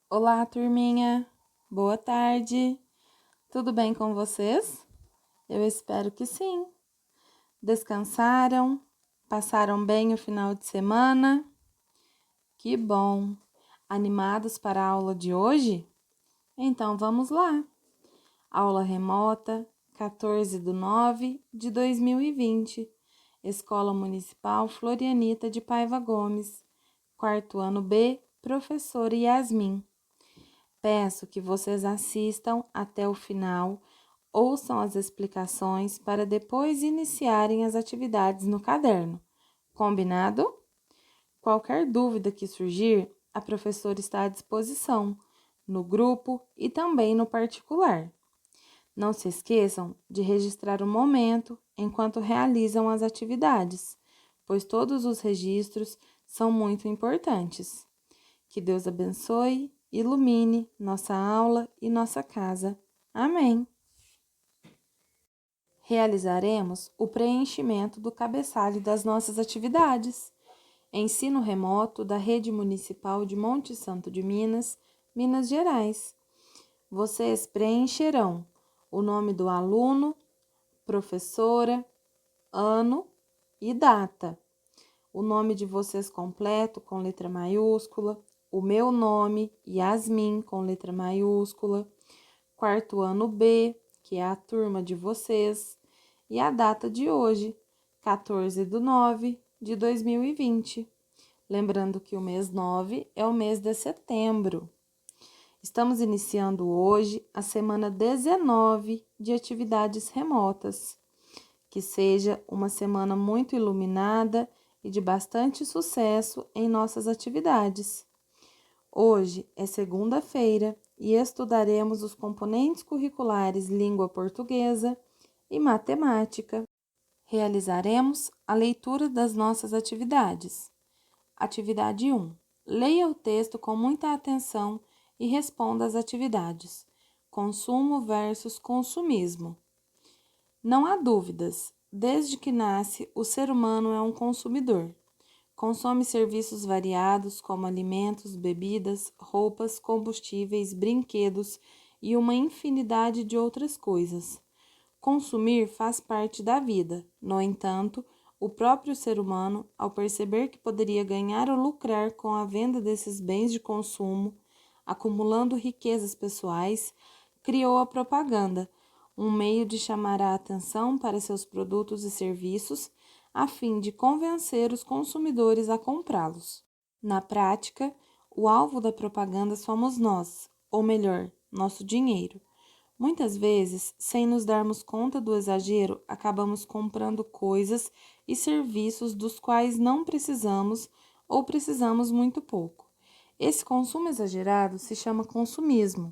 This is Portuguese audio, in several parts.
Olá, turminha! Boa tarde! Tudo bem com vocês? Eu espero que sim. Descansaram? Passaram bem o final de semana? Que bom! Animados para a aula de hoje? Então vamos lá! Aula remota, 14/9/2020, Escola Municipal Florianita de Paiva Gomes, quarto ano B, professora Yasmin. Peço que vocês assistam até o final, ouçam as explicações para depois iniciarem as atividades no caderno. Combinado? Qualquer dúvida que surgir, a professora está à disposição, no grupo e também no particular. Não se esqueçam de registrar o momento enquanto realizam as atividades, pois todos os registros são muito importantes. Que Deus abençoe, ilumine nossa aula e nossa casa. Amém. Realizaremos o preenchimento do cabeçalho das nossas atividades. Ensino remoto da Rede Municipal de Monte Santo de Minas, Minas Gerais. Vocês preencherão o nome do aluno, professora, ano e data. O nome de vocês completo com letra maiúscula, o meu nome, Yasmin, com letra maiúscula, quarto ano B, que é a turma de vocês, e a data de hoje, 14/9/2020. Lembrando que o mês 9 é o mês de setembro. Estamos iniciando hoje a semana 19 de atividades remotas. Que seja uma semana muito iluminada e de bastante sucesso em nossas atividades. Hoje é segunda-feira e estudaremos os componentes curriculares língua portuguesa e matemática. Realizaremos a leitura das nossas atividades. Atividade 1. Leia o texto com muita atenção e responda às atividades. Consumo versus consumismo. Não há dúvidas, desde que nasce, o ser humano é um consumidor. Consome serviços variados como alimentos, bebidas, roupas, combustíveis, brinquedos e uma infinidade de outras coisas. Consumir faz parte da vida. No entanto, o próprio ser humano, ao perceber que poderia ganhar ou lucrar com a venda desses bens de consumo, acumulando riquezas pessoais, criou a propaganda, um meio de chamar a atenção para seus produtos e serviços, a fim de convencer os consumidores a comprá-los. Na prática, o alvo da propaganda somos nós, ou melhor, nosso dinheiro. Muitas vezes, sem nos darmos conta do exagero, acabamos comprando coisas e serviços dos quais não precisamos ou precisamos muito pouco. Esse consumo exagerado se chama consumismo.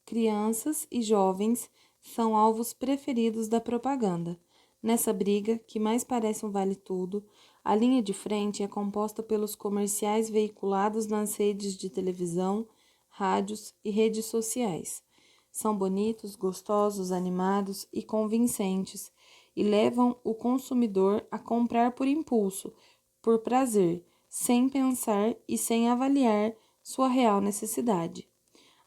Crianças e jovens são alvos preferidos da propaganda. Nessa briga, que mais parece um vale-tudo, a linha de frente é composta pelos comerciais veiculados nas redes de televisão, rádios e redes sociais. São bonitos, gostosos, animados e convincentes e levam o consumidor a comprar por impulso, por prazer, sem pensar e sem avaliar sua real necessidade.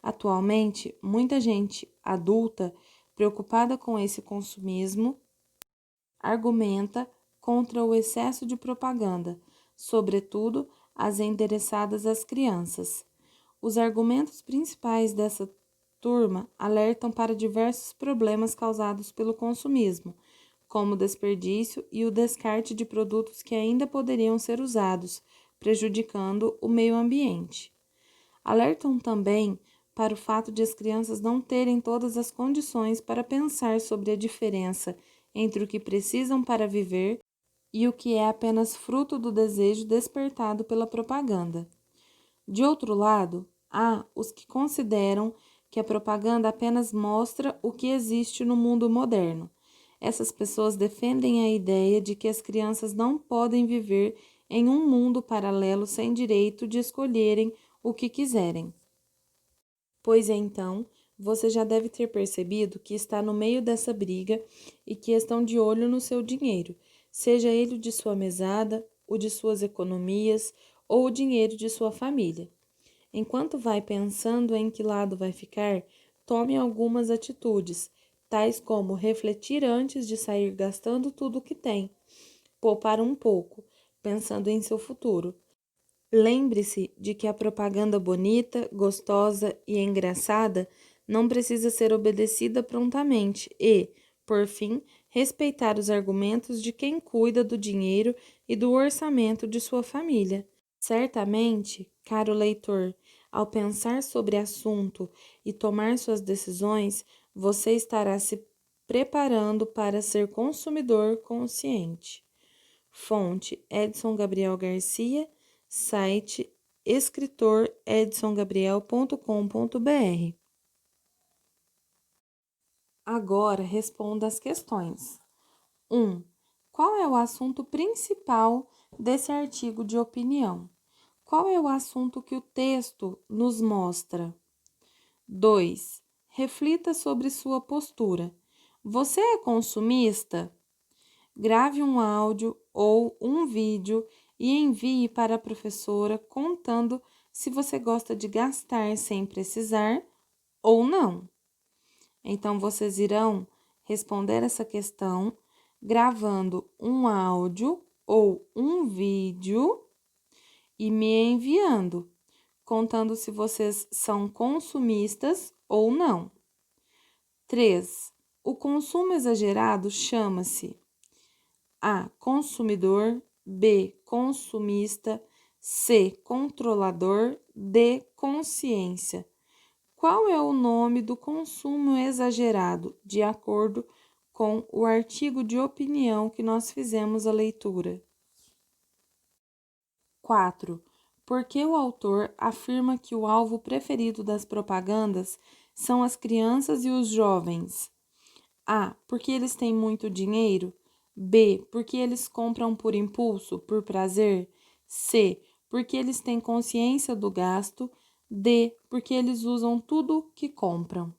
Atualmente, muita gente adulta, preocupada com esse consumismo, argumenta contra o excesso de propaganda, sobretudo as endereçadas às crianças. Os argumentos principais dessa turma alertam para diversos problemas causados pelo consumismo, como o desperdício e o descarte de produtos que ainda poderiam ser usados, prejudicando o meio ambiente. Alertam também para o fato de as crianças não terem todas as condições para pensar sobre a diferença entre o que precisam para viver e o que é apenas fruto do desejo despertado pela propaganda. De outro lado, há os que consideram que a propaganda apenas mostra o que existe no mundo moderno. Essas pessoas defendem a ideia de que as crianças não podem viver em um mundo paralelo sem direito de escolherem o que quiserem. Pois então, você já deve ter percebido que está no meio dessa briga e que estão de olho no seu dinheiro, seja ele o de sua mesada, o de suas economias ou o dinheiro de sua família. Enquanto vai pensando em que lado vai ficar, tome algumas atitudes, tais como refletir antes de sair gastando tudo o que tem, poupar um pouco, pensando em seu futuro. Lembre-se de que a propaganda bonita, gostosa e engraçada não precisa ser obedecida prontamente e, por fim, respeitar os argumentos de quem cuida do dinheiro e do orçamento de sua família. Certamente, caro leitor, ao pensar sobre o assunto e tomar suas decisões, você estará se preparando para ser consumidor consciente. Fonte: Edson Gabriel Garcia, site escritoredsongabriel.com.br. Agora responda as questões. 1. Qual é o assunto principal desse artigo de opinião? Qual é o assunto que o texto nos mostra? 2. Reflita sobre sua postura. Você é consumista? Grave um áudio ou um vídeo e envie para a professora contando se você gosta de gastar sem precisar ou não. Então, vocês irão responder essa questão gravando um áudio ou um vídeo e me enviando, contando se vocês são consumistas ou não. 3. O consumo exagerado chama-se A. Consumidor, B. Consumista, C. Controlador, D. Consciência. Qual é o nome do consumo exagerado, de acordo com o artigo de opinião que nós fizemos a leitura? 4. Por que o autor afirma que o alvo preferido das propagandas são as crianças e os jovens? A. Porque eles têm muito dinheiro. B. Porque eles compram por impulso, por prazer. C. Porque eles têm consciência do gasto. D. Porque eles usam tudo que compram.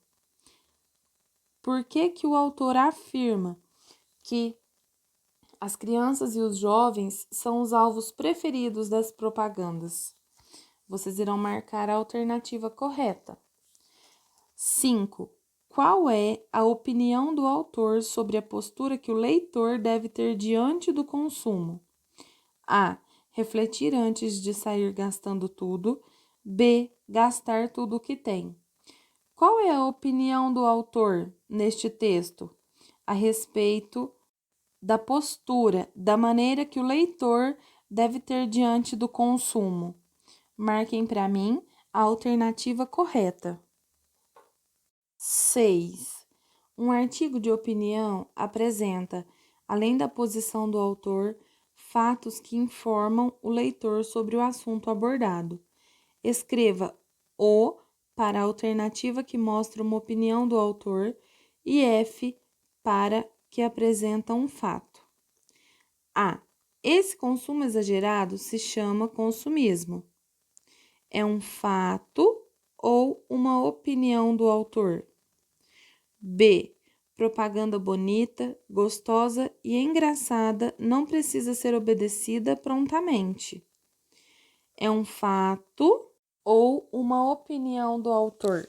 Por que o autor afirma que as crianças e os jovens são os alvos preferidos das propagandas? Vocês irão marcar a alternativa correta. 5. Qual é a opinião do autor sobre a postura que o leitor deve ter diante do consumo? A. Refletir antes de sair gastando tudo. B. Gastar tudo o que tem. Qual é a opinião do autor neste texto a respeito da postura, da maneira que o leitor deve ter diante do consumo? Marquem para mim a alternativa correta. 6. Um artigo de opinião apresenta, além da posição do autor, fatos que informam o leitor sobre o assunto abordado. Escreva O para a alternativa que mostra uma opinião do autor e F para que apresenta um fato. A. Esse consumo exagerado se chama consumismo. É um fato ou uma opinião do autor? B. Propaganda bonita, gostosa e engraçada não precisa ser obedecida prontamente. É um fato ou uma opinião do autor?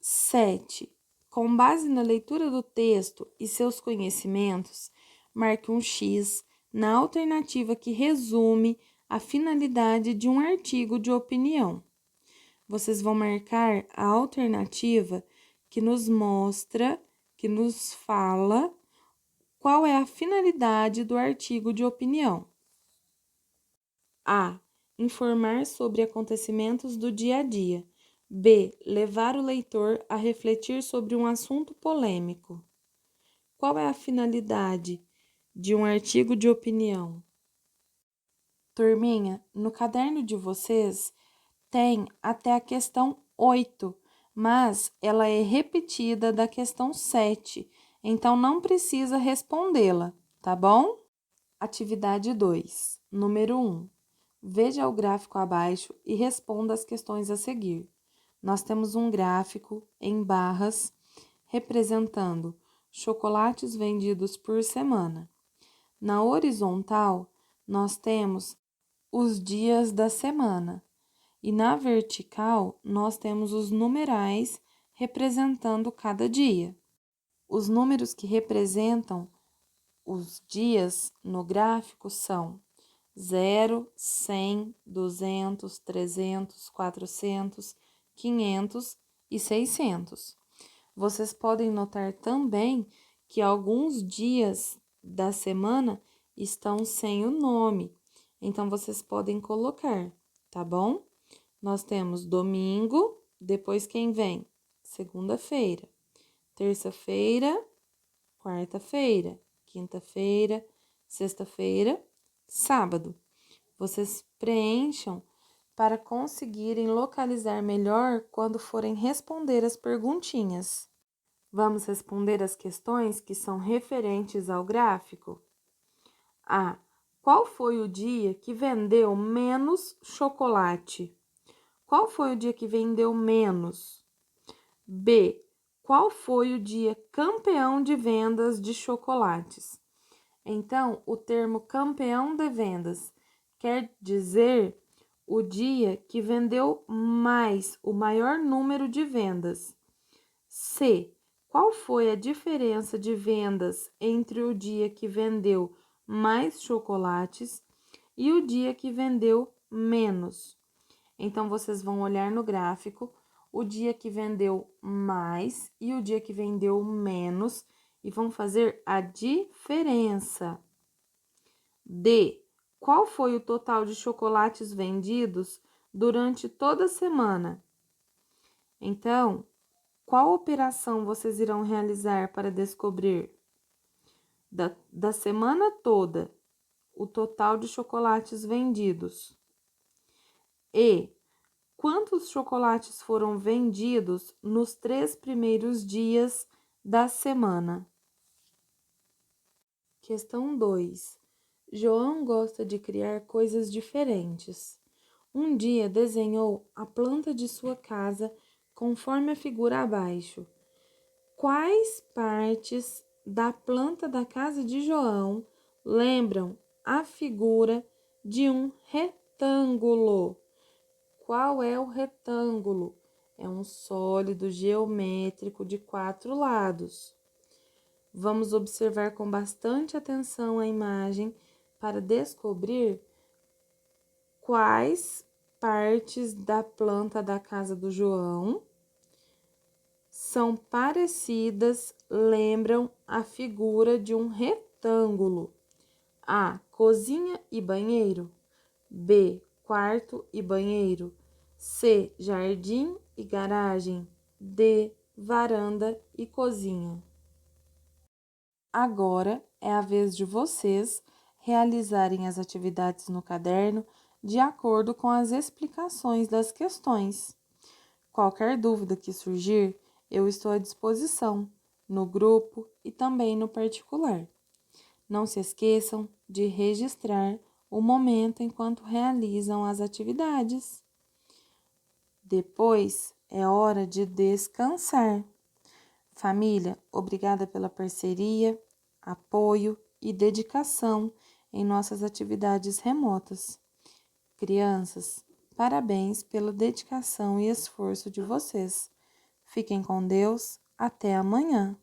7. Com base na leitura do texto e seus conhecimentos, marque um X na alternativa que resume a finalidade de um artigo de opinião. Vocês vão marcar a alternativa que nos mostra, que nos fala qual é a finalidade do artigo de opinião. A. Informar sobre acontecimentos do dia a dia. B. Levar o leitor a refletir sobre um assunto polêmico. Qual é a finalidade de um artigo de opinião? Turminha, no caderno de vocês tem até a questão 8, mas ela é repetida da questão 7, então não precisa respondê-la, tá bom? Atividade 2, número 1. Veja o gráfico abaixo e responda as questões a seguir. Nós temos um gráfico em barras representando chocolates vendidos por semana. Na horizontal, nós temos os dias da semana E na vertical, nós temos os numerais representando cada dia. Os números que representam os dias no gráfico são 0, 100, 200, 300, 400, 500 e 600. Vocês podem notar também que alguns dias da semana estão sem o nome, então vocês podem colocar, tá bom? Nós temos domingo, depois quem vem? Segunda-feira, terça-feira, quarta-feira, quinta-feira, sexta-feira, sábado. Vocês preencham para conseguirem localizar melhor quando forem responder as perguntinhas. Vamos responder as questões que são referentes ao gráfico? A. Qual foi o dia que vendeu menos chocolate? Qual foi o dia que vendeu menos? B. Qual foi o dia campeão de vendas de chocolates? Então, o termo campeão de vendas quer dizer o dia que vendeu mais, o maior número de vendas. C. Qual foi a diferença de vendas entre o dia que vendeu mais chocolates e o dia que vendeu menos? Então, vocês vão olhar no gráfico o dia que vendeu mais e o dia que vendeu menos e vão fazer a diferença. D. Qual foi o total de chocolates vendidos durante toda a semana? Então, qual operação vocês irão realizar para descobrir da semana toda o total de chocolates vendidos? E. Quantos chocolates foram vendidos nos 3 primeiros dias da semana? Questão 2. João gosta de criar coisas diferentes. Um dia desenhou a planta de sua casa conforme a figura abaixo. Quais partes da planta da casa de João lembram a figura de um retângulo? Qual é o retângulo? É um sólido geométrico de 4 lados. Vamos observar com bastante atenção a imagem para descobrir quais partes da planta da casa do João são parecidas, lembram a figura de um retângulo. A. Cozinha e banheiro. B. Quarto e banheiro. C. Jardim e garagem. D. Varanda e cozinha. Agora é a vez de vocês realizarem as atividades no caderno de acordo com as explicações das questões. Qualquer dúvida que surgir, eu estou à disposição no grupo e também no particular. Não se esqueçam de registrar o momento enquanto realizam as atividades. Depois é hora de descansar. Família, obrigada pela parceria, apoio e dedicação em nossas atividades remotas. Crianças, parabéns pela dedicação e esforço de vocês. Fiquem com Deus. Até amanhã.